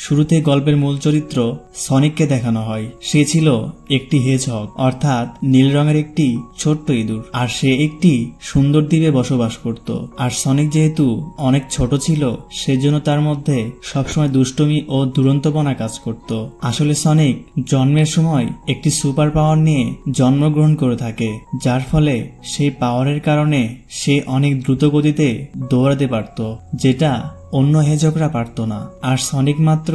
শুরুতে গল্পের মূল চরিত্র সনিককে দেখানো হয়। সে ছিল একটি হেজহগ অর্থাৎ নীল রঙের একটি ছোট্ট ইঁদুর, আর সে একটি সুন্দর দ্বীপে বসবাস করত। আর সনিক যেহেতু অনেক ছোট ছিল সেজন্য তার মধ্যে সবসময় দুষ্টুমি ও দুরন্তপনা কাজ করত। আসলে সনিক জন্মের সময় একটি সুপার পাওয়ার নিয়ে জন্মগ্রহণ করে থাকে, যার ফলে সেই পাওয়ারের কারণে সে অনেক দ্রুত গতিতে দৌড়াতে পারত, যেটা অন্য হেজকরা পারত না। আর সনিক মাত্র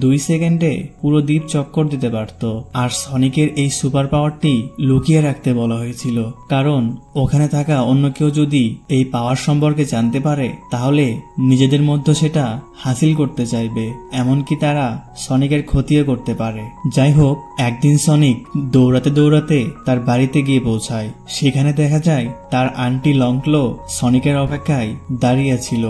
2 সেকেন্ডে পুরো দ্বীপ চক্কর দিতে পারত। আর সনিকের এই সুপার পাওয়ারটি লুকিয়ে রাখতে বলা হয়েছিল, কারণ ওখানে থাকা অন্য কেউ যদি এই পাওয়ার সম্পর্কে জানতে পারে তাহলে নিজেদের মধ্যে সেটা হাসিল করতে চাইবে, এমনকি তারা সনিকের ক্ষতিও করতে পারে। যাই হোক, একদিন সনিক দৌড়াতে দৌড়াতে তার বাড়িতে গিয়ে পৌঁছায়। সেখানে দেখা যায় তার আন্টি লংক্লো সনিকের অপেক্ষায় দাঁড়িয়ে ছিল।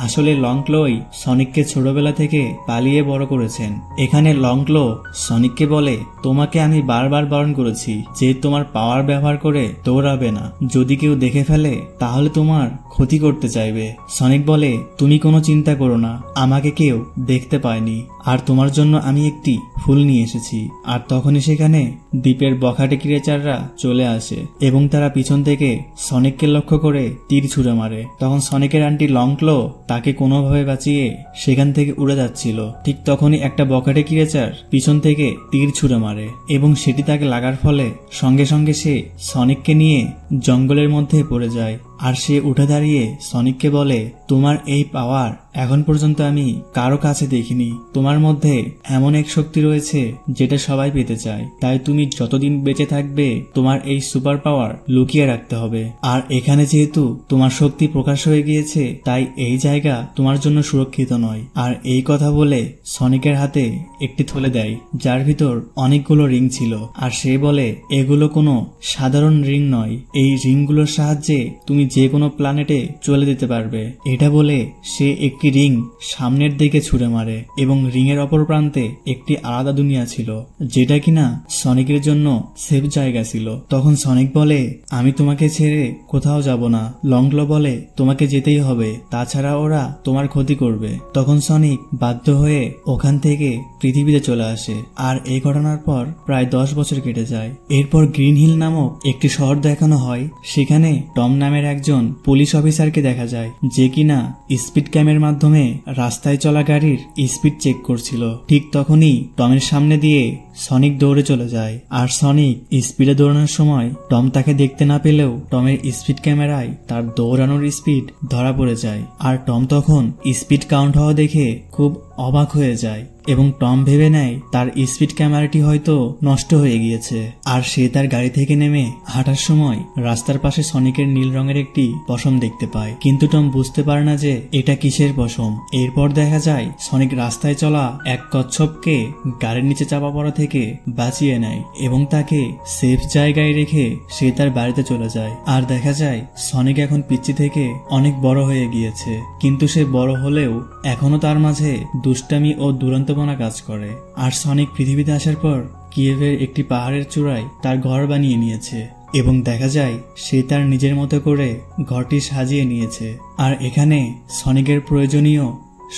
আসলে লংক্লোই সনিককে ছোটবেলা থেকে পালিয়ে বড় করেছেন। এখানে লংক্লো সনিককে বলে, তোমাকে আমি বারবার বারণ করেছি যে তোমার পাওয়ার ব্যবহার করে দৌড়াবে না, যদি কেউ দেখে ফেলে তাহলে তোমার ক্ষতি করতে চাইবে। সনিক বলে, তুমি কোনো চিন্তা করো না, আমাকে কেউ দেখতে পায়নি, আর তোমার জন্য আমি একটি ফুল নিয়ে এসেছি। আর তখনই সেখানে দ্বীপের বখাটে ক্রিয়েচাররা চলে আসে এবং তারা পিছন থেকে সনিককে লক্ষ্য করে তীর ছুঁড়ে মারে। তখন সনিকের আন্টি লংক্লো তাকে কোনোভাবে বাঁচিয়ে সেখান থেকে উড়ে যাচ্ছিল। ঠিক তখনই একটা বখাটে ক্রিয়েচার পিছন থেকে তীর ছুঁড়ে মারে এবং সেটি তাকে লাগার ফলে সঙ্গে সঙ্গে সে সনিককে নিয়ে জঙ্গলের মধ্যে পড়ে যায়। আর সে উঠে দাঁড়িয়ে সনিককে বলে, তোমার এই পাওয়ার এখন পর্যন্ত আমি কারো কাছে দেখিনি। তোমার মধ্যে এমন এক শক্তি রয়েছে যেটা সবাই পেতে চায়, তাই তুমি যতদিন বেঁচে থাকবে তোমার এই সুপার পাওয়ার লুকিয়ে রাখতে হবে। আর এখানে যেহেতু তোমার শক্তি প্রকাশ হয়ে গিয়েছে তাই এই জায়গা তোমার জন্য সুরক্ষিত নয়। আর এই কথা বলে সনিকের হাতে একটি থলে দেয়, যার ভিতর অনেকগুলো রিং ছিল। আর সে বলে, এগুলো কোনো সাধারণ রিং নয়, এই রিংগুলোর সাহায্যে তুমি যে কোনো প্ল্যানেটে চলে যেতে পারবে। এটা বলে সে একটি রিং সামনের দিকে ছুঁড়ে মারে এবং রিং এর অপর প্রান্তে একটি আলাদা দুনিয়া ছিল, যেটা কিনা সনিকের জন্য সেফ জায়গা ছিল। তখন সনিক বলে, আমি তোমাকে ছেড়ে কোথাও যাব না। লংক্লো বলে, তোমাকে যেতেই হবে, তাছাড়া ওরা তোমার ক্ষতি করবে। তখন সনিক বাধ্য হয়ে ওখান থেকে পৃথিবীতে চলে আসে। আর এই ঘটনার পর প্রায় 10 বছর কেটে যায়। এরপর গ্রিন হিল নামক একটি শহর দেখানো হয়। সেখানে টম নামের একজন পুলিশ অফিসারকে দেখা যায়, যে কিনা স্পিড ক্যামের মাধ্যমে রাস্তায় চলা গাড়ির স্পিড চেক করছিল। ঠিক তখনই টমের সামনে দিয়ে সনিক দৌড়ে চলে যায়। আর সনিক স্পিডে দৌড়ানোর সময় টম তাকে দেখতে না পেলেও টমের স্পিড ক্যামেরায় তার দৌড়ানোর স্পিড ধরা পড়ে যায়। আর টম তখন স্পিড কাউন্ট হওয়া দেখে খুব অবাক হয়ে যায় এবং টম ভেবে নেয় তার স্পিড ক্যামেরাটি হয়তো নষ্ট হয়ে গিয়েছে। আর সে তার গাড়ি থেকে নেমে হাঁটার সময় রাস্তার পাশে সনিকের নীল রঙের একটি পশম দেখতে পায়, কিন্তু টম বুঝতে পারে না যে এটা কিসের পশম। এরপর দেখা যায় সনিক রাস্তায় চলা এক কচ্ছপকে গাড়ির নিচে চাপা পড়া থেকে বাঁচিয়ে নেয় এবং তাকে সেফ জায়গায় রেখে সে তার বাড়িতে চলে যায়। আর দেখা যায় সনিক এখন পিচ্চি থেকে অনেক বড় হয়ে গিয়েছে, কিন্তু সে বড় হলেও এখনো তার মাঝে দুষ্টামি ও দুরন্তপনা কাজ করে। আর সনিক পৃথিবীতে আসার পর কিয়েভের একটি পাহাড়ের চূড়ায় তার ঘর বানিয়ে নিয়েছে এবং দেখা যায় সে তার নিজের মতো করে ঘরটি সাজিয়ে নিয়েছে। আর এখানে সনিকের প্রয়োজনীয়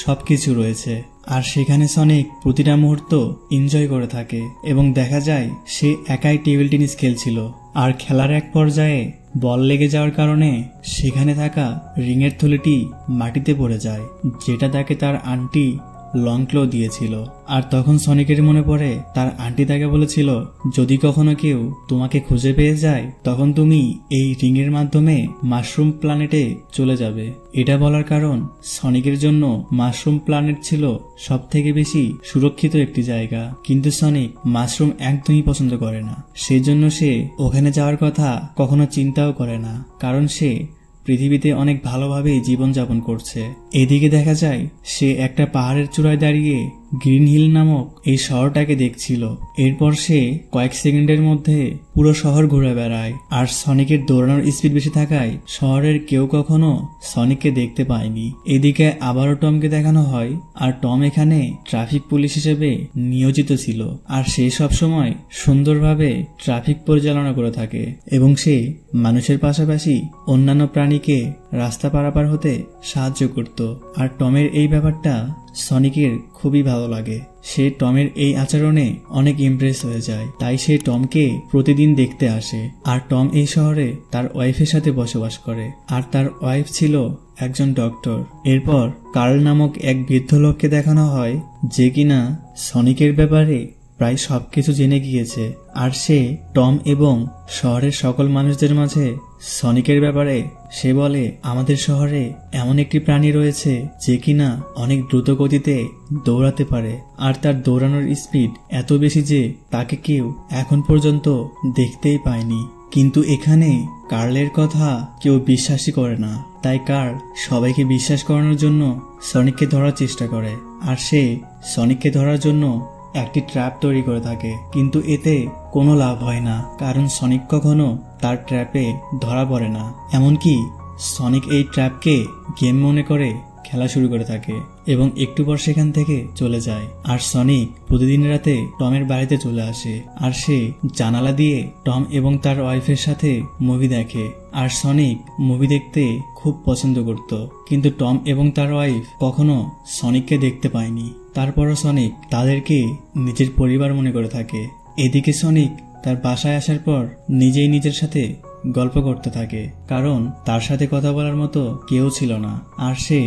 সবকিছু রয়েছে। আর সেখানে সনিক প্রতিটা মুহূর্ত এনজয় করে থাকে এবং দেখা যায় সে একাই টেবিল টেনিস খেলছিল। আর খেলার এক পর্যায়ে বল লেগে যাওয়ার কারণে সেখানে থাকা রিংয়ের থলিটি মাটিতে পড়ে যায়, যেটা তাকে তার আন্টি লংক্লো দিয়েছিল। আর তখন সনিকের মনে পড়ে তার আন্টি তাকে বলেছিল, যদি কখনো কেউ তোমাকে খুঁজে পেয়ে যায় তখন তুমি এই রিং এর মাধ্যমে মাশরুম প্ল্যানেটে চলে যাবে। এটা বলার কারণ সনিকের জন্য মাশরুম প্ল্যানেট ছিল সব থেকে বেশি সুরক্ষিত একটি জায়গা, কিন্তু সনিক মাশরুম একদমই পছন্দ করে না। সেজন্য সে ওখানে যাওয়ার কথা কখনো চিন্তাও করে না, কারণ সে পৃথিবীতে অনেক ভালোভাবেই জীবনযাপন করছে। এদিকে দেখা যায় সে একটা পাহাড়ের চূড়ায় দাঁড়িয়ে গ্রিন হিল নামক এই শহরটাকে দেখছিল। এরপর সে কয়েক সেকেন্ডের মধ্যে পুরো শহর ঘুরে বেড়ায়। আর সনিকের দৌড়ানোর স্পিড বেশি থাকায় শহরের কেউ কখনো সনিককে দেখতে পায়নি। এদিকে আবারও টমকে দেখানো হয়। আর টম এখানে ট্রাফিক পুলিশ হিসেবে নিয়োজিত ছিল। আর সে সবসময় সুন্দরভাবে ট্রাফিক পরিচালনা করে থাকে এবং সে মানুষের পাশাপাশি অন্যান্য প্রাণীকে রাস্তা পারাপার হতে সাহায্য করত। আর টমের এই ব্যাপারটা সনিকের খুবই ভালো লাগে। সে টমের এই আচরণে অনেক ইমপ্রেস হয়ে যায়, তাই সে টমকে প্রতিদিন দেখতে আসে। আর টম এই শহরে তার ওয়াইফের সাথে বসবাস করে, আর তার ওয়াইফ ছিল একজন ডক্টর। এরপর কার্ল নামক এক বৃদ্ধ লোককে দেখানো হয়, যে কিনা সনিকের ব্যাপারে প্রায় সবকিছু জেনে গিয়েছে। আর সে টম এবং শহরের সকল মানুষদের মাঝে সনিকের ব্যাপারে সে বলে, আমাদের শহরে এমন একটি প্রাণী রয়েছে যে কিনা অনেক দ্রুত গতিতে দৌড়াতে পারে, আর তার দৌড়ানোর স্পিড এত বেশি যে তাকে কেউ এখন পর্যন্ত দেখতেই পায়নি। কিন্তু এখানে কার্লের কথা কেউ বিশ্বাসই করে না, তাই কার্ল সবাইকে বিশ্বাস করানোর জন্য সনিককে ধরার চেষ্টা করে। আর সে সনিককে ধরার জন্য একটি ট্র্যাপ তৈরি করে থাকে, কিন্তু এতে কোনো লাভ হয় না, কারণ সনিক কখনো তার ট্র্যাপে ধরা পড়ে না। এমনকি সনিক এই ট্র্যাপকে গেম মনে করে খেলা শুরু করে থাকে এবং একটু পর সেখান থেকে চলে যায়। আর সনিক প্রতিদিন রাতে টমের বাড়িতে চলে আসে, আর সে জানালা দিয়ে টম এবং তার ওয়াইফের সাথে মুভি দেখে। আর সনিক মুভি দেখতে খুব পছন্দ করত, কিন্তু টম এবং তার ওয়াইফ কখনো সনিককে দেখতে পায়নি। তারপরও সনিক তাদেরকে নিজের পরিবার মনে করে থাকে। এদিকে সনিক তার বাসায় আসার পর নিজেই নিজের সাথে গল্প করতে থাকে, কারণ তার সাথে কথা বলার মতো কেউ ছিল না। আর সে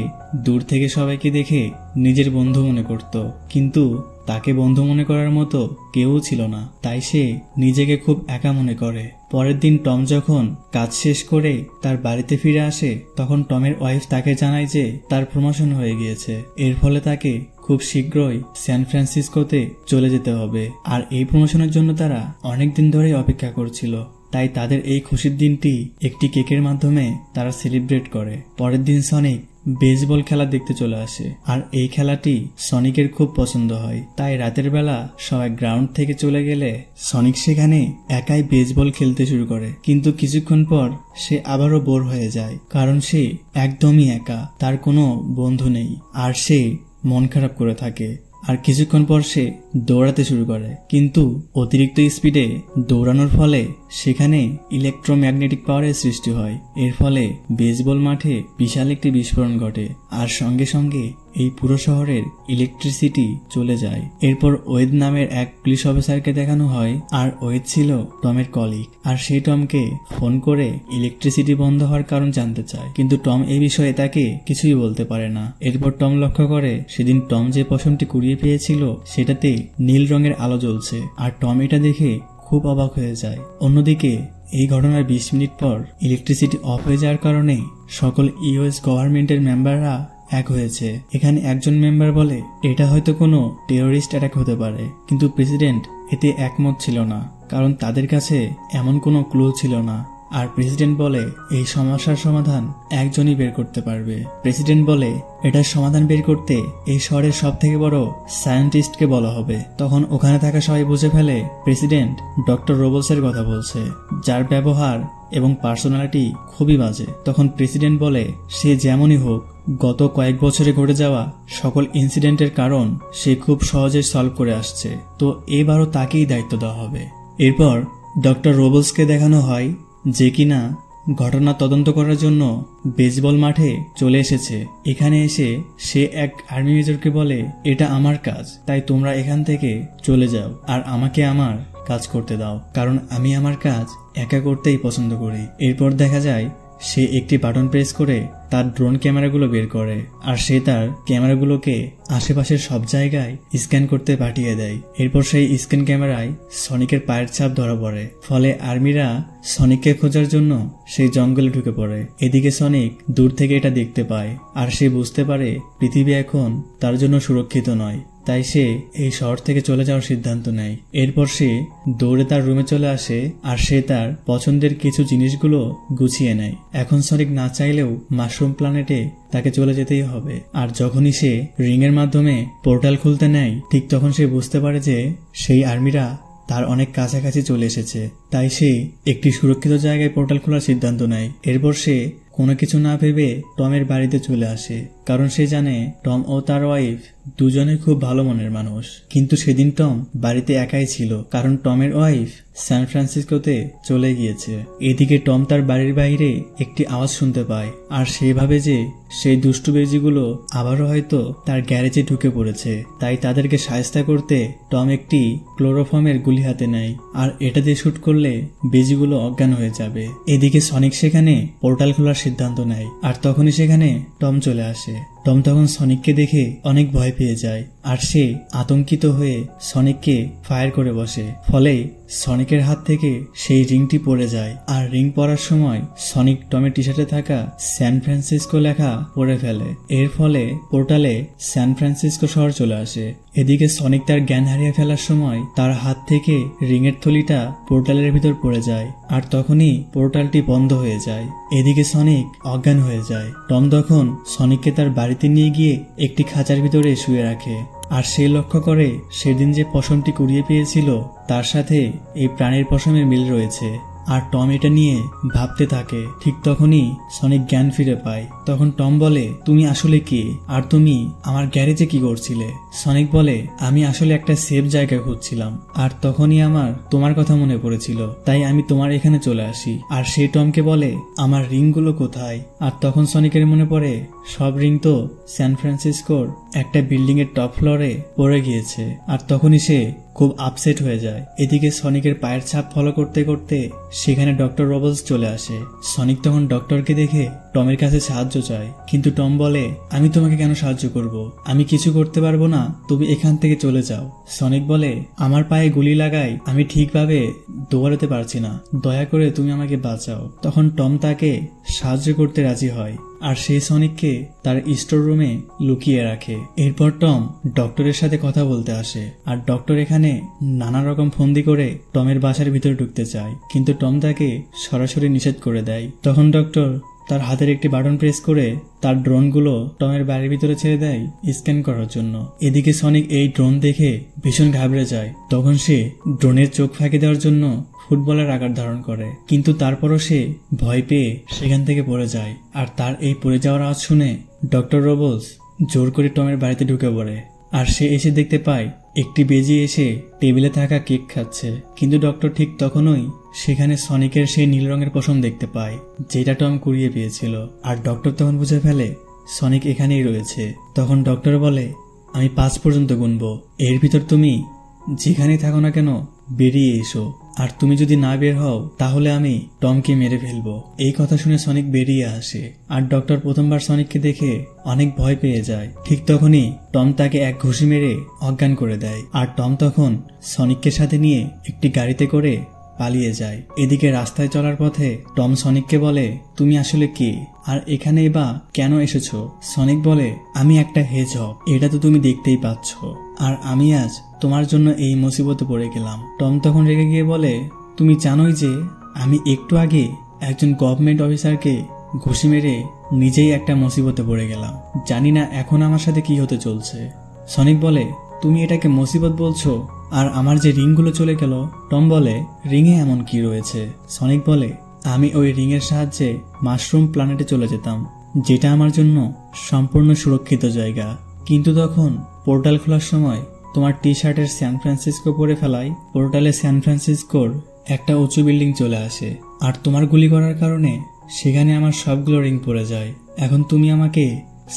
দূর থেকে সবাইকে দেখে নিজের বন্ধু মনে করত, কিন্তু তাকে বন্ধু মনে করার মতো কেউ ছিল না, তাই সে নিজেকে খুব একা মনে করে। পরের দিন টম যখন কাজ শেষ করে তার বাড়িতে ফিরে আসে, তখন টমের ওয়াইফ তাকে জানায় যে তার প্রমোশন হয়ে গিয়েছে। এর ফলে তাকে খুব শীঘ্রই স্যান ফ্রান্সিসকোতে চলে যেতে হবে। আর এই প্রমোশনের জন্য তারা অনেকদিন ধরেই অপেক্ষা করছিল, তাই তাদের এই খুশির দিনটি একটি কেকের মাধ্যমে তারা সেলিব্রেট করে। পরের দিন সনিক বেসবল খেলা দেখতে চলে আসে, আর এই খেলাটি সনিকের খুব পছন্দ হয়। তাই রাতের বেলা সবাই গ্রাউন্ড থেকে চলে গেলে সনিক সেখানে একাই বেসবল খেলতে শুরু করে, কিন্তু কিছুক্ষণ পর সে আবারও বোর হয়ে যায়, কারণ সে একদমই একা, তার কোনো বন্ধু নেই। আর সে মন খারাপ করে থাকে। আর কিছুক্ষণ পর সে দৌড়াতে শুরু করে, কিন্তু অতিরিক্ত স্পিডে দৌড়ানোর ফলে সেখানে ইলেকট্রোম্যাগনেটিক পাওয়ারের সৃষ্টি হয়। এর ফলে বেসবল মাঠে বিশাল একটি বিস্ফোরণ ঘটে, আর সঙ্গে সঙ্গে এই পুরো শহরের ইলেকট্রিসিটি চলে যায়। এরপর ওয়েদ নামের এক পুলিশ অফিসারকে দেখানো হয়, আর ওয়েদ ছিল টমের কলিগ। আর সেই টমকে ফোন করে ইলেকট্রিসিটি বন্ধ হওয়ার কারণ জানতে চায়, কিন্তু টম এই বিষয়ে তাকে কিছুই বলতে পারে না। এরপর টম লক্ষ্য করে সেদিন টম যে পশমটি কুড়িয়ে পেয়েছিল সেটাতে নীল রঙের আলো জ্বলছে, আর টম এটা দেখে খুব অবাক হয়ে যায়। অন্যদিকে এই ঘটনার 20 মিনিট পর ইলেকট্রিসিটি অফ হয়ে যাওয়ার কারণে সকল ইউএস গভর্নমেন্টের মেম্বাররা এক হয়েছে। এখানে একজন মেম্বার বলে এটা হয়তো কোনো টেরোরিস্ট অ্যাটাক হতে পারে, কিন্তু প্রেসিডেন্ট এতে একমত ছিল না, কারণ তাদের কাছে এমন কোনো ক্লু ছিল না। আর প্রেসিডেন্ট বলে এই সমস্যার সমাধান একজনই বের করতে পারবে। প্রেসিডেন্ট বলে এটার সমাধান বের করতে এই শহরের সব থেকে বড় সায়েন্টিস্টকে বলা হবে। তখন ওখানে থাকা সবাই বুঝে ফেলে প্রেসিডেন্ট ডক্টর রোবলসের কথা বলছে, যার ব্যবহার এবং পার্সোনালিটি খুবই বাজে। তখন প্রেসিডেন্ট বলে সে যেমনই হোক, গত কয়েক বছরে ঘটে যাওয়া সকল ইনসিডেন্টের কারণ সে খুব সহজে সলভ করে আসছে, তো এবারও তাকেই দায়িত্ব দেওয়া হবে। এরপর ডক্টর রোবলসকে দেখানো হয় যে কিনা ঘটনা তদন্ত করার জন্য বেসবল মাঠে চলে এসেছে। এখানে এসে সে এক আর্মি মেজরকে বলে এটা আমার কাজ, তাই তোমরা এখান থেকে চলে যাও আর আমাকে আমার কাজ করতে দাও, কারণ আমি আমার কাজ একা করতেই পছন্দ করি। এরপর দেখা যায় সে একটি বাটন প্রেস করে তার ড্রোন ক্যামেরাগুলো বের করে, আর সে তার ক্যামেরাগুলোকে আশেপাশের সব জায়গায় স্ক্যান করতে পাঠিয়ে দেয়। এরপর সেই স্ক্যান ক্যামেরায় সনিকের পায়ের ছাপ ধরা পড়ে, ফলে আর্মিরা সনিককে খোঁজার জন্য সেই জঙ্গলে ঢুকে পড়ে। এদিকে সনিক দূর থেকে এটা দেখতে পায়, আর সে বুঝতে পারে পৃথিবী এখন তার জন্য সুরক্ষিত নয়, তাই সে এই শহর থেকে চলে যাওয়ার সিদ্ধান্ত নেয়। এরপর সে দৌড়ে তার রুমে চলে আসে, আর সে তার পছন্দের কিছু জিনিসগুলো গুছিয়ে নেয়। এখন সনিক না চাইলেও মাশরুম প্ল্যানেটে তাকে চলে যেতেই হবে। আর যখনই সে রিং এর মাধ্যমে পোর্টাল খুলতে নেয়, ঠিক তখন সে বুঝতে পারে যে সেই আর্মিরা তার অনেক কাছাকাছি চলে এসেছে, তাই সে একটি সুরক্ষিত জায়গায় পোর্টাল খোলার সিদ্ধান্ত নেয়। এরপর সে কোনো কিছু না ভেবে টমের বাড়িতে চলে আসে, কারণ সে জানে টম ও তার ওয়াইফ দুজনে খুব ভালো মনের মানুষ, কিন্তু সেদিন টম বাড়িতে একাই ছিল, কারণ টমের ওয়াইফ সান ফ্রান্সিসকোতে চলে গিয়েছে। এদিকে টম তার বাড়ির বাইরে একটি আওয়াজ শুনতে পায়, আর সে ভাবে যে সেই দুষ্টু বেজিগুলো আবারও হয়তো তার গ্যারেজে ঢুকে পড়েছে। তাই তাদেরকে সাহায্য করতে টম একটি ক্লোরোফর্মের গুলি হাতে নেয়, আর এটা দিয়ে শুট করলে বেজিগুলো অজ্ঞান হয়ে যাবে। এদিকে সনিক সেখানে পোর্টাল খোলার সিদ্ধান্ত নেয়, আর তখনই সেখানে টম চলে আসে। টম তখন সনিককে দেখে অনেক ভয় পেয়ে যায়, আর সে আতঙ্কিত হয়ে সনিককে ফায়ার করে বসে। ফলে সনিকের হাত থেকে সেই রিংটি পড়ে যায়, আর রিং পড়ার সময় সনিক টমের টি শার্টে থাকা স্যান ফ্রান্সিসকো লেখা পড়ে ফেলে। এর ফলে পোর্টালে স্যান ফ্রান্সিসকো শহর চলে আসে। এদিকে সনিক তার জ্ঞান হারিয়ে ফেলার সময় তার হাত থেকে রিংয়ের থলিটা পোর্টালের ভিতর পড়ে যায়, আর তখনই পোর্টালটি বন্ধ হয়ে যায়। এদিকে সনিক অজ্ঞান হয়ে যায়। টম তখন সনিককে তার বাড়িতে নিয়ে গিয়ে একটি খাঁচার ভিতরে শুয়ে রাখে, আর সে লক্ষ্য করে সেদিন যে পশমটি কুড়িয়ে পেয়েছিল তার সাথে এই প্রাণীর পশমের মিল রয়েছে। আর টম এটা নিয়ে ভাবতে থাকে। ঠিক তখনই সনিক জ্ঞান ফিরে পায়। তখন টম বলে, তুমি আসলে কে, আর তুমি আমার গ্যারেজে কি করছিলে? সনিক বলে, আমি আসলে একটা সেফ জায়গা খুঁজছিলাম, আর তখনই আমার তোমার কথা মনে পড়েছিল, তাই আমি তোমার এখানে চলে আসি। আর সে টমকে বলে, আমার রিংগুলো কোথায়? আর তখন সনিকের মনে পড়ে সব রিং তো স্যান ফ্রান্সিসকোর একটা বিল্ডিং এর টপ ফ্লোরে পড়ে গিয়েছে। আর তখনই সে খুব আপসেট হয়ে যায়। এদিকে সনিকের পায়ের ছাপ ফলো করতে করতে সেখানে ডক্টর রোবলস চলে আসে। সনিক তখন ডক্টরকে দেখে টমের কাছে সাহায্য চায়, কিন্তু টম বলে, আমি তোমাকে কেন সাহায্য করব? আমি কিছু করতে পারবো না, তুমি এখান থেকে চলে যাও। সনিক বলে, আমার পায়ে গুলি লাগাই আমি ঠিকভাবে দৌড়াতে পারছি না, দয়া করে তুমি আমাকে বাঁচাও। তখন টম তাকে সাহায্য করতে রাজি হয়, আর সেই সনিককে তার স্টোর রুমে লুকিয়ে রাখে। এরপর টম ডক্টরের সাথে কথা বলতে আসে, আর ডক্টর এখানে নানা রকম ফন্দি করে টমের বাসার ভিতরে ঢুকতে চায়, কিন্তু টম তাকে সরাসরি নিষেধ করে দেয়। তখন ডক্টর তার হাতের একটি বাটন প্রেস করে তার ড্রোনগুলো টমের বাড়ির ভিতরে ছেড়ে দেয় স্ক্যান করার জন্য। এদিকে সনিক এই ড্রোন দেখে ভীষণ ঘাবড়ে যায়। তখন সে ড্রোনের চোখ ফাঁকি দেওয়ার জন্য ফুটবলের আকার ধারণ করে, কিন্তু তারপরও সে ভয় পেয়ে সেখান থেকে পড়ে যায়। আর তার এই পড়ে যাওয়ার আওয়াজ শুনে ডক্টর রোবলস জোর করে টমের বাড়িতে ঢুকে পড়ে, আর সে এসে দেখতে পায় একটি বেজি এসে টেবিলে থাকা কেক খাচ্ছে। কিন্তু ডক্টর ঠিক তখনই সেখানে সনিকের সেই নীল রঙের পশম দেখতে পায়, যেটা টম কুড়িয়ে পেয়েছিল। আর ডক্টর তখন বুঝে ফেলে সনিক এখানেই রয়েছে। তখন ডক্টর বলে, আমি 5 পর্যন্ত গুনবো, এর ভিতর তুমি যেখানেই থাকো না কেন বেরিয়ে এসো, আর তুমি যদি না বের হও তাহলে আমি টমকে মেরে ফেলবো। এই কথা শুনে সনিক বেরিয়ে আসে, আর ডক্টর প্রথমবার সনিককে দেখে অনেক ভয় পেয়ে যায়। ঠিক তখনই টম তাকে এক ঘুষি মেরে অজ্ঞান করে দেয়, আর টম তখন সনিককে সাথে নিয়ে একটি গাড়িতে করে পালিয়ে যায়। এদিকে রাস্তায় চলার পথে টম সনিককে বলে, তুমি আসলে কে, আর এখানে বা কেন এসেছো? সনিক বলে, আমি একটা হেজহগ, এটা তো তুমি দেখতেই পাচ্ছ, আর আমি আজ তোমার জন্য এই মুসিবতে পড়ে গেলাম। টম তখন রেগে গিয়ে বলে, তুমি জানোই যে আমি একটু আগে একজন গভর্নমেন্ট অফিসারকে ঘুষি মেরে নিজেই একটা মুসিবতে পড়ে গেলাম, জানি না এখন আমার সাথে কি হতে চলছে। সনিক বলে, তুমি এটাকে মুসিবত বলছো, আর আমার যে রিংগুলো চলে গেল? টম বলে, রিংয়ে এমন কি রয়েছে? সনিক বলে, আমি ওই রিংয়ের সাহায্যে মাশরুম প্ল্যানেটে চলে যেতাম, যেটা আমার জন্য সম্পূর্ণ সুরক্ষিত জায়গা। কিন্তু তখন পোর্টাল খোলার সময় তোমার টি শার্টের স্যান ফ্রান্সিসকো পরে ফেলায় পোর্টালে স্যান ফ্রান্সিসকোর একটা উঁচু বিল্ডিং চলে আসে, আর তোমার গুলি করার কারণে সেখানে আমার সবগুলো রিং পড়ে যায়। এখন তুমি আমাকে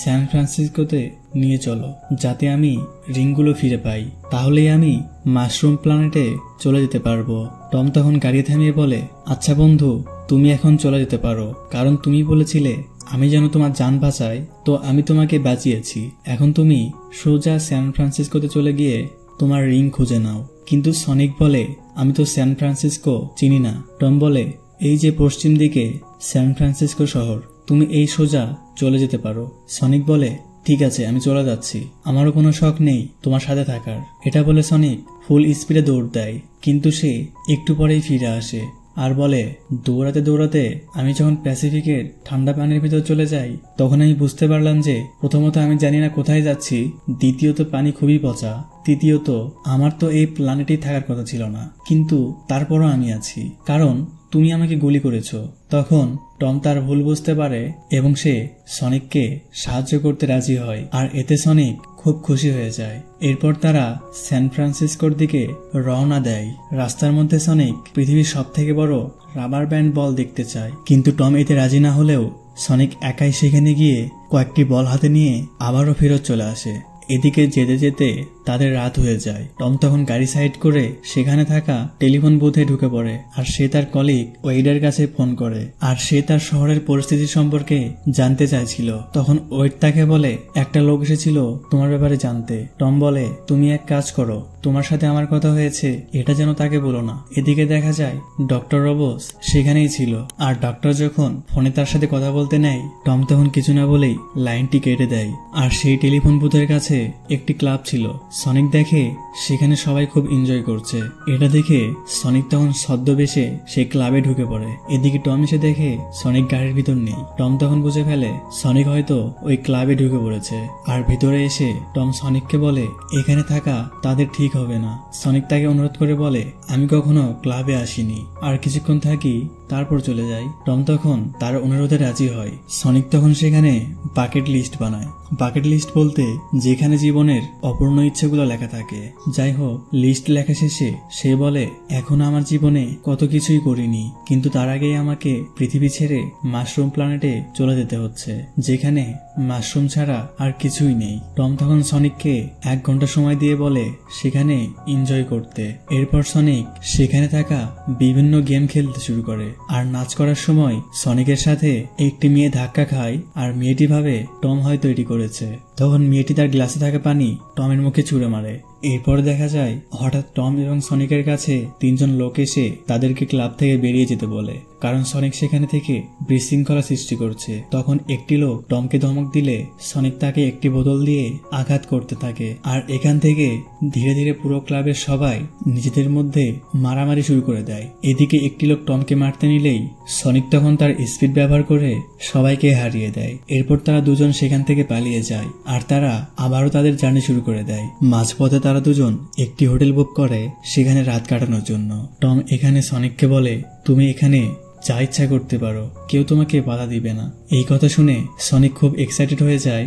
স্যান ফ্রান্সিসকোতে নিয়ে চলো, যাতে আমি রিংগুলো ফিরে পাই, তাহলেই আমি মাশরুম প্ল্যানেটে চলে যেতে পারবো। টম তখন গাড়ি থামিয়ে বলে, আচ্ছা বন্ধু, তুমি এখন চলে যেতে পারো, কারণ তুমি বলেছিলে আমি যেন তোমার জান বাঁচাই, তো আমি তোমাকে বাঁচিয়েছি। এখন তুমি সোজা স্যান ফ্রান্সিসকোতে চলে গিয়ে তোমার রিং খুঁজে নাও। কিন্তু সনিক বলে, আমি তো স্যান ফ্রান্সিসকো চিনি না। টম বলে, এই যে পশ্চিম দিকে স্যান ফ্রান্সিসকো শহর, তুমি এই সোজা চলে যেতে পারো। সনিক বলে, ঠিক আছে, আমি চলে যাচ্ছি, আমারও কোনো শখ নেই তোমার সাথে থাকার। এটা বলে সনিক ফুল স্পিডে দৌড় দেয়, কিন্তু সে একটু পরেই ফিরে আসে আর বলে, দৌড়াতে দৌড়াতে আমি যখন প্যাসিফিকের ঠান্ডা পানির ভিতর চলে যাই, তখন আমি বুঝতে পারলাম যে প্রথমত আমি জানি না কোথায় যাচ্ছি, দ্বিতীয়ত পানি খুবই পচা, তৃতীয়ত আমার তো এই প্ল্যানেটেই থাকার কথা ছিল না, কিন্তু তারপরও আমি আছি, কারণ তুমি আমাকে গুলি করেছো। তখন টম তার ভুল বুঝতে পারে এবং সে সনিককে সাহায্য করতে রাজি হয়, আর এতে সনিক খুব খুব খুশি হয়ে যায়। এরপর তারা স্যান ফ্রান্সিসকোর দিকে রওনা দেয়। রাস্তার মধ্যে সনিক পৃথিবীর সবথেকে বড় রাবার ব্যান্ড বল দেখতে চায়, কিন্তু টম এতে রাজি না হলেও সনিক একাই সেখানে গিয়ে কয়েকটি বল হাতে নিয়ে আবারও ফেরত চলে আসে। এদিকে যেতে যেতে তাদের রাত হয়ে যায়। টম তখন গাড়ি সাইড করে সেখানে থাকা টেলিফোন বুথে ঢুকে পড়ে, আর সে তার কলিগ ওয়েডের কাছে ফোন করে, আর সে তার শহরের পরিস্থিতি সম্পর্কে জানতে চাইছিল। তখন ওয়েড তাকে বলে একটা লোক এসেছিল তোমার ব্যাপারে জানতে। টম বলে তুমি এক কাজ করো, তোমার সাথে আমার কথা হয়েছে এটা যেন তাকে বলো না। এদিকে দেখা যায় ডক্টর রবোস সেখানেই ছিল, আর ডক্টর যখন ফোনে তার সাথে কথা বলতে নেয় টম তখন কিছু না বলেই লাইনটি কেটে দেয়। আর সেই টেলিফোন বুথের কাছে একটি ক্লাব ছিল। সনিক দেখে সেখানে সবাই খুব এনজয় করছে। এটা দেখে সনিক তখন ছদ্মবেশে সেই ক্লাবে ঢুকে পড়ে। এদিকে টম এসে দেখে সনিক গাড়ির ভিতর নেই। টম তখন বুঝে ফেলে সনিক হয়তো ওই ক্লাবে ঢুকে পড়েছে। আর ভিতরে এসে টম সনিককে বলে এখানে থাকা তাদের ঠিক হবে না। সনিক তাকে অনুরোধ করে বলে আমি কখনো ক্লাবে আসিনি, আর কিছুক্ষণ থাকি তারপর চলে যাই। টম তখন তার অনুরোধে রাজি হয়। সনিক তখন সেখানে বাকেট লিস্ট বানায়। বাকেট লিস্ট বলতে যেখানে জীবনের অপূর্ণ ইচ্ছেগুলো লেখা থাকে। যাই হোক, লিস্ট লেখা শেষে সে বলে এখন আমার জীবনে কত কিছুই করিনি, কিন্তু তার আগেই আমাকে পৃথিবী ছেড়ে মাশরুম প্ল্যানেটে চলে যেতে হচ্ছে, যেখানে মাশরুম ছাড়া আর কিছুই নেই। টম তখন সনিককে 1 ঘন্টা সময় দিয়ে বলে সেখানে এনজয় করতে। এরপর সনিক সেখানে থাকা বিভিন্ন গেম খেলতে শুরু করে, আর নাচ করার সময় সনিকের সাথে একটি মেয়ে ধাক্কা খায়, আর মেয়েটি ভাবে টম হয়তো এটি করেছে। তখন মেয়েটি তার গ্লাসে থাকা পানি টমের মুখে ছুঁড়ে মারে। এরপর দেখা যায় হঠাৎ টম এবং সনিকের কাছে 3 জন লোক এসে তাদেরকে ক্লাব থেকে বেরিয়ে যেতে বলে, কারণ সনিক সেখানে থেকে বিশৃঙ্খলা সৃষ্টি করছে। তখন একটি লোক টমকে ধমক দিলে সনিক তাকে একটি বোতল দিয়ে আঘাত করতে থাকে, আর এখান থেকে ধীরে ধীরে পুরো ক্লাবের সবাই নিজেদের মধ্যে মারামারি শুরু করে দেয়। এদিকে একটি লোক টমকে মারতে নিলেই সনিক তখন তার স্পিড ব্যবহার করে সবাইকে হারিয়ে দেয়। এরপর তারা দুজন সেখান থেকে পালিয়ে যায়, আর তারা আবারও তাদের জার্নি শুরু করে দেয়। মাঝপথে তারা দুজন একটি হোটেল বুক করে সেখানে রাত কাটানোর জন্য। টম এখানে সনিককে বলে তুমি এখানে যা ইচ্ছা করতে পারো, কেউ তোমাকে বাধা দিবে না। এই কথা শুনে সনিক খুব এক্সাইটেড হয়ে যায়,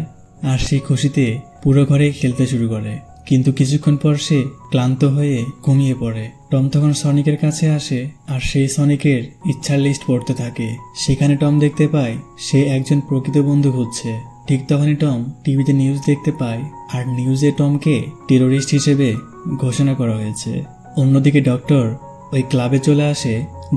আর সেই খুশিতে পুরো ঘরে খেলতে শুরু করে। কিন্তু কিছুক্ষণ পর সে ক্লান্ত হয়ে ঘুমিয়ে পড়ে। টম তখন সনিকের কাছে আসে, আর সেই সনিকের ইচ্ছার লিস্ট পড়তে থাকে। সেখানে টম দেখতে পায় সে একজন প্রকৃত বন্ধু খুঁজছে। ঠিক তখনই টম টিভিতে নিউজ দেখতে পায়, আর নিউজে টমকে টেরোরিস্ট হিসেবে ঘোষণা করা হয়েছে। অন্যদিকে ডক্টর ওই ক্লাবে চলে আসে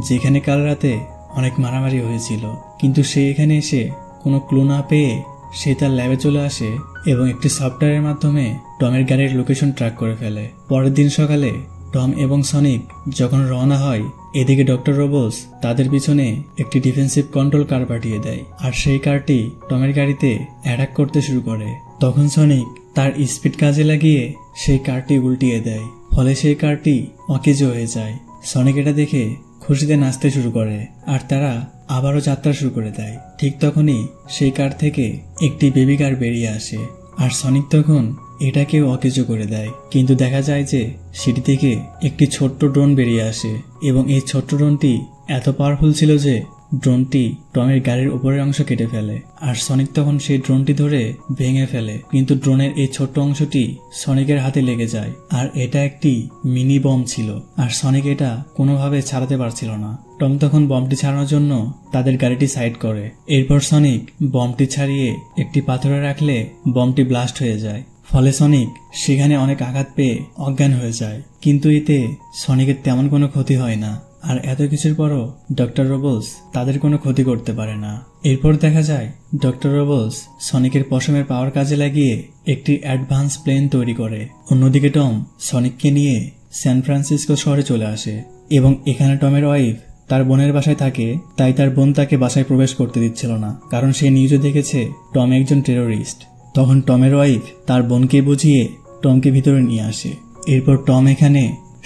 যেখানে কাল রাতে অনেক মারামারি হয়েছিল, কিন্তু সে এখানে এসে কোনো ক্লু না পেয়ে সে তার ল্যাবে চলে আসে এবং একটি সফটওয়্যারের মাধ্যমে টমের গাড়ির লোকেশন ট্র্যাক করে ফেলে। পরের দিন সকালে টম এবং সনিক যখন রওনা হয়, এদিকে ডক্টর রোবোস তাদের পিছনে একটি ডিফেন্সিভ কন্ট্রোল কার পাঠিয়ে দেয়, আর সেই কারটি টমের গাড়িতে অ্যাটাক করতে শুরু করে। তখন সনিক তার স্পিড কাজে লাগিয়ে সেই কারটি উল্টিয়ে দেয়, ফলে সেই কারটি অকেজ হয়ে যায়। সনিক এটা দেখে খুশিতে নাচতে শুরু করে, আর তারা আবারও যাত্রা শুরু করে দেয়। ঠিক তখনই সেই কার থেকে একটি বেবি কার বেরিয়ে আসে, আর সনিক তখন এটাকেও অকেজো করে দেয়। কিন্তু দেখা যায় যে সেটি থেকে একটি ছোট্ট ড্রোন বেরিয়ে আসে, এবং এই ছোট্ট ড্রোনটি এত পাওয়ারফুল ছিল যে ড্রোনটি টমের গাড়ির উপরের অংশ কেটে ফেলে, আর সনিক তখন সেই ড্রোনটি ধরে ভেঙে ফেলে। কিন্তু ড্রোনের এই ছোট্ট অংশটি সনিকের হাতে লেগে যায়, আর এটা একটি মিনি বম ছিল, আর সনিক এটা কোনোভাবে ছাড়াতে পারছিল না। টম তখন বমটি ছাড়ানোর জন্য তাদের গাড়িটি সাইড করে। এরপর সনিক বমটি ছাড়িয়ে একটি পাথরে রাখলে বমটি ব্লাস্ট হয়ে যায়, ফলে সনিক সেখানে অনেক আঘাত পেয়ে অজ্ঞান হয়ে যায়। কিন্তু এতে সনিকের তেমন কোনো ক্ষতি হয় না, আর এত কিছুর পরও ডক্টর রোবোস তাদের কোনো ক্ষতি করতে পারে না। এরপর দেখা যায় ডক্টর রোবোস সনিকের পশমের পাওয়ার কাজে লাগিয়ে একটি অ্যাডভান্স প্লেন তৈরি করে। অন্যদিকে টম সনিককে নিয়ে স্যান ফ্রান্সিসকো শহরে চলে আসে, এবং এখানে টমের ওয়াইফ তার বোনের বাসায় থাকে, তাই তার বোন তাকে বাসায় প্রবেশ করতে দিচ্ছিল না, কারণ সে নিউজে দেখেছে টম একজন টেরোরিস্ট। তখন টমের ওয়াইফ তার বোনকে বুঝিয়ে টমকে ভিতরে নিয়ে আসে। এরপর টম এখানে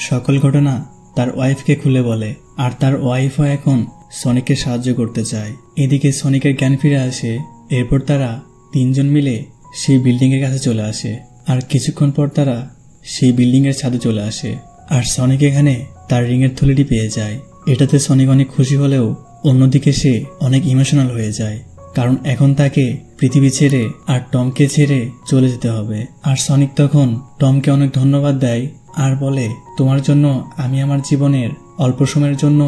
সকল ঘটনা তার ওয়াইফকে খুলে বলে, আর তার ওয়াইফও এখন সনিককে সাহায্য করতে চায়। এদিকে সনিকের জ্ঞান ফিরে আসে। এরপর তারা 3 জন মিলে সেই বিল্ডিং এর কাছে চলে আসে, আর কিছুক্ষণ পর তারা সেই বিল্ডিং এর ছাদে চলে আসে, আর সনিক এখানে তার রিংয়ের থলিটি পেয়ে যায়। এটাতে সনিক অনেক খুশি হলেও অন্যদিকে সে অনেক ইমোশনাল হয়ে যায়, কারণ এখন তাকে পৃথিবী ছেড়ে আর টমকে ছেড়ে চলে যেতে হবে। আর সনিক তখন টমকে অনেক ধন্যবাদ দেয় আর বলে, তোমার জন্য আমি আমার জীবনের অল্প সময়ের জন্য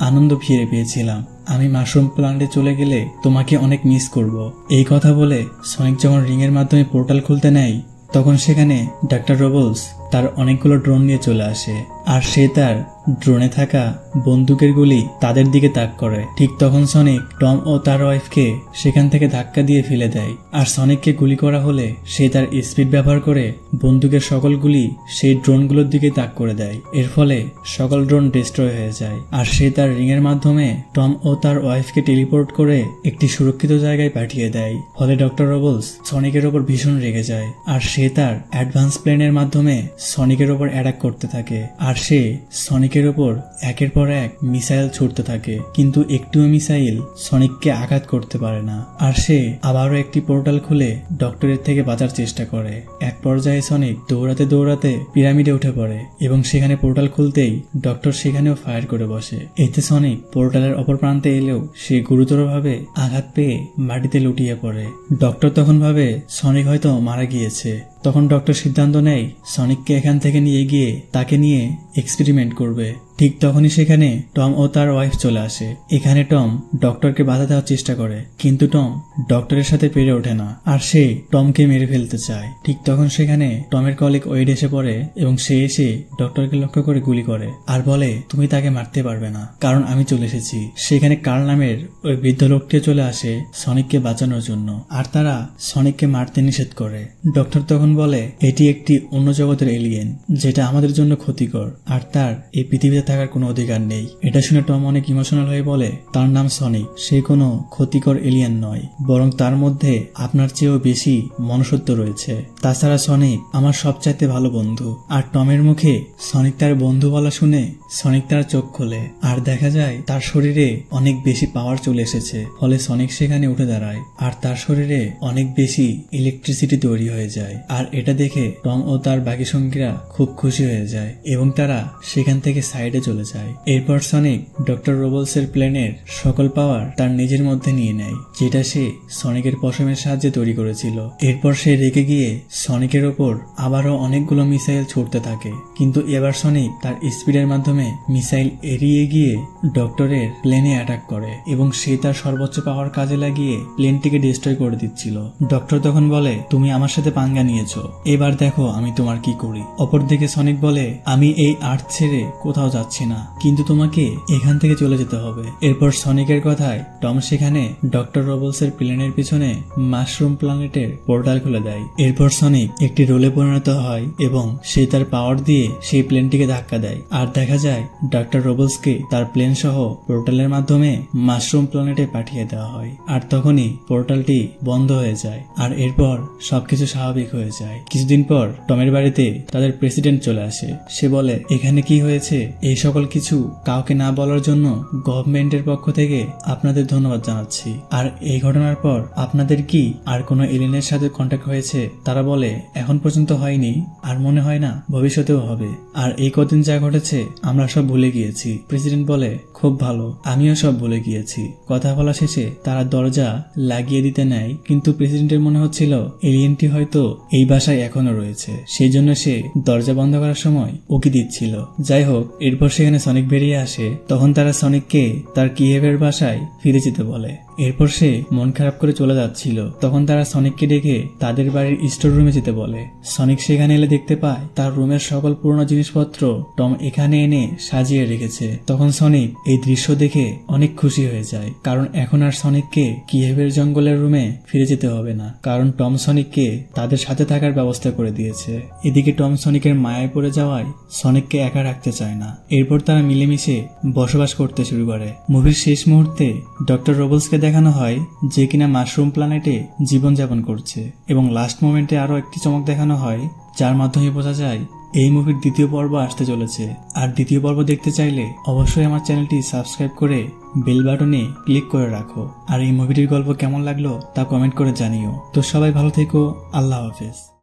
আনন্দ ফিরে পেয়েছিলাম। আমি মাশরুম প্ল্যান্টে চলে গেলে তোমাকে অনেক মিস করব। এই কথা বলে সনিক যখন রিংয়ের মাধ্যমে পোর্টাল খুলতে নেয় তখন সেখানে ডাক্তার রোবলস তার অনেকগুলো ড্রোন নিয়ে চলে আসে আর সে তার ড্রোনে থাকা বন্দুকের গুলি তাদের দিকে তাক করে। ঠিক তখন সনিক টম ও তার ওয়াইফকে সেখান থেকে ধাক্কা দিয়ে ফেলে দেয়। আর সনিককে গুলি করা হলে সে তার স্পিড ব্যবহার করে বন্দুকের সকল গুলি সেই ড্রোনগুলোর দিকে তাক করে দেয়। এর ফলে সকল ড্রোন ডিস্ট্রয় হয়ে যায় আর সে তার রিংয়ের মাধ্যমে টম ও তার ওয়াইফকে টেলিপোর্ট করে একটি সুরক্ষিত জায়গায় পাঠিয়ে দেয়। ফলে ডক্টর রোবলস সনিকের ওপর ভীষণ রেগে যায় আর সে তার অ্যাডভান্স প্লেনের মাধ্যমে সনিকের ওপর অ্যাটাক করতে থাকে। আর সে সনিকের ওপর একের পর এক মিসাইল ছুটতে থাকে, কিন্তু একটিও মিসাইল সনিককে আঘাত করতে পারে না। আর সে আবারও একটি পোর্টাল খুলে ডক্টরের থেকে বাঁচার চেষ্টা করে। এক পর্যায়ে সনিক দৌড়াতে দৌড়াতে পিরামিডে উঠে পড়ে এবং সেখানে পোর্টাল খুলতেই ডক্টর সেখানেও ফায়ার করে বসে। এতে সনিক পোর্টালের অপর প্রান্তে এলেও সে গুরুতরভাবে আঘাত পেয়ে মাটিতে লুটিয়ে পড়ে। ডক্টর তখন ভাবে সনিক হয়তো মারা গিয়েছে। তখন ডক্টর সিদ্ধান্ত নেয় সনিককে এখান থেকে নিয়ে গিয়ে তাকে নিয়ে এক্সপেরিমেন্ট করবে। ঠিক তখনই সেখানে টম ও তার ওয়াইফ চলে আসে। এখানে টম ডক্টরকে বাধা দেওয়ার চেষ্টা করে, কিন্তু টম ডক্টরের সাথে পেরে ওঠে না আর সে টমকে মেরে ফেলতে চায়। ঠিক তখন সেখানে টমের কলিগ ওয়েড এসে পড়ে এবং সে এসে ডক্টরকে লক্ষ্য করে গুলি করে আর বলে, তুমি তাকে মারতে পারবে না কারণ আমি চলে এসেছি। সেখানে কার্ল নামের ওই বৃদ্ধ লোকটি চলে আসে সনিককে বাঁচানোর জন্য আর তারা সনিককে মারতে নিষেধ করে। ডক্টর তখন বলে, এটি একটি অন্য জগতের এলিয়েন যেটা আমাদের জন্য ক্ষতিকর আর তার এই পৃথিবীতে থাকার কোনো অধিকার নেই। এটা শুনে টম অনেক ইমোশনাল হয়ে বলে, তার নাম সনিক, সে কোনো ক্ষতিকর এলিয়েন নয়, বরং তার মধ্যে আপনার চেয়েও বেশি মনুষ্যত্ব রয়েছে। তাছাড়া সনিক আমার সবচাইতে ভালো বন্ধু। আর টমের মুখে সনিক তার বন্ধু বলা শুনে সনিক তার চোখ খোলে আর দেখা যায় তার শরীরে অনেক বেশি পাওয়ার চলে এসেছে। ফলে সনিক সেখানে উঠে দাঁড়ায় আর তার শরীরে অনেক বেশি ইলেকট্রিসিটি তৈরি হয়ে যায়। আর এটা দেখে টম ও তার বাকি সঙ্গীরা খুব খুশি হয়ে যায় এবং তারা সেখান থেকে সাইডে চলে যায়। এরপর সনিক ডক্টর রোবলসের প্লেনের সকল পাওয়ার তার নিজের মধ্যে নিয়ে নেয়, যেটা সে সনিকের পশমের সাহায্যে তৈরি করেছিল। এরপর সে রেগে গিয়ে সনিকের ওপর আবারও অনেকগুলো মিসাইল ছুটতে থাকে, কিন্তু এবার সনিক তার স্পিডের মাধ্যমে মিসাইল এড়িয়ে গিয়ে ডক্টরের প্লেনে অ্যাটাক করে এবং সে তার সর্বোচ্চ পাওয়ার কাজে লাগিয়ে প্লেনটিকে ডিস্ট্রয় করে দিচ্ছিল। ডক্টর তখন বলে, তুমি আমার সাথে পাঙ্গা নিয়েছো, এবার দেখো আমি তোমার কি করি। অপরদিকে সনিক বলে, আমি এই আর্থ ছেড়ে কোথাও যাচ্ছি না, কিন্তু তোমাকে এখান থেকে চলে যেতে হবে। এরপর সনিকের কথায় টম সেখানে ডক্টর রোবলসের প্লেনের পিছনে মাশরুম প্ল্যানেটের পোর্টাল খুলে দেয়। এরপর সনিক একটি রোলে পরিণত হয় এবং সে তার পাওয়ার দিয়ে সেই প্লেনটিকে ধাক্কা দেয় আর দেখা যায় ডক্টর রোবলসকে তার প্লেন সহ পোর্টালের মাধ্যমে মাশরুম প্ল্যানেটে পাঠিয়ে দেওয়া হয়। আর তখনই পোর্টালটি বন্ধ হয়ে যায় আর এরপর সবকিছু স্বাভাবিক হয়ে যায়। কিছুদিন পর টমের বাড়িতে তাদের প্রেসিডেন্ট চলে আসে। সে বলে, এখানে কি হয়েছে এই সকল কিছু কাউকে না বলার জন্য গভর্নমেন্টের পক্ষ থেকে আপনাদের ধন্যবাদ জানাচ্ছি। আর এই ঘটনার পর আপনাদের কি আর কোনো এলিয়েনের সাথে কন্ট্যাক্ট হয়েছে? তারা বলে, এখন পর্যন্ত হয়নি আর মনে হয় না ভবিষ্যতেও হবে। আর এই কদিন যা ঘটেছে আমরা সব ভুলে গিয়েছি। প্রেসিডেন্ট বলে, খুব ভালো, আমিও সব ভুলে গিয়েছি। কথা বলা শেষে তারা দরজা লাগিয়ে দিতে নেয়, কিন্তু প্রেসিডেন্টের মনে হচ্ছিল এলিয়েনটি হয়তো এই বাসায় এখনো রয়েছে, সেই জন্য সে দরজা বন্ধ করার সময় উকি দিচ্ছিল। যাই হোক, এরপর সেখানে সনিক বেরিয়ে আসে। তখন তারা সনিককে তার কিয়েভের বাসায় ফিরে যেতে বলে। এরপর সে মন খারাপ করে চলে যাচ্ছিল। তখন তারা সনিককে ডেকে তাদের বাড়ির স্টোর রুমে যেতে বলে। সনিক সেখানে এলে দেখতে পায় তার রুমের সকল পুরনো জিনিসপত্র টম এখানে এনে সাজিয়ে রেখেছে। তখন সনিক এই দৃশ্য দেখে অনেক খুশি হয়ে যায়, কারণ এখন আর সনিককে কিয়েভের জঙ্গলের রুমে ফিরে যেতে হবে না, কারণ টম সনিককে তাদের সাথে থাকার ব্যবস্থা করে দিয়েছে। এদিকে টম সনিকের মায়ায় পড়ে যাওয়ায় সনিককে একা রাখতে চায় না। এরপর তারা মিলেমিশে বসবাস করতে শুরু করে। মুভির শেষ মুহূর্তে ডক্টর রোবলসকে দেখানো হয় যে কিনা মাশরুম প্ল্যানেটে জীবনযাপন করছে এবং লাস্ট মোমেন্টে আরো একটি চমক দেখানো হয়, যার মাধ্যমে বোঝা যায় এই মুভির দ্বিতীয় পর্ব আসতে চলেছে। আর দ্বিতীয় পর্ব দেখতে চাইলে অবশ্যই আমার চ্যানেলটি সাবস্ক্রাইব করে বেল বাটনে ক্লিক করে রাখো। আর এই মুভিটির গল্প কেমন লাগলো তা কমেন্ট করে জানিও। তো সবাই ভালো থেকো, আল্লাহ হাফেজ।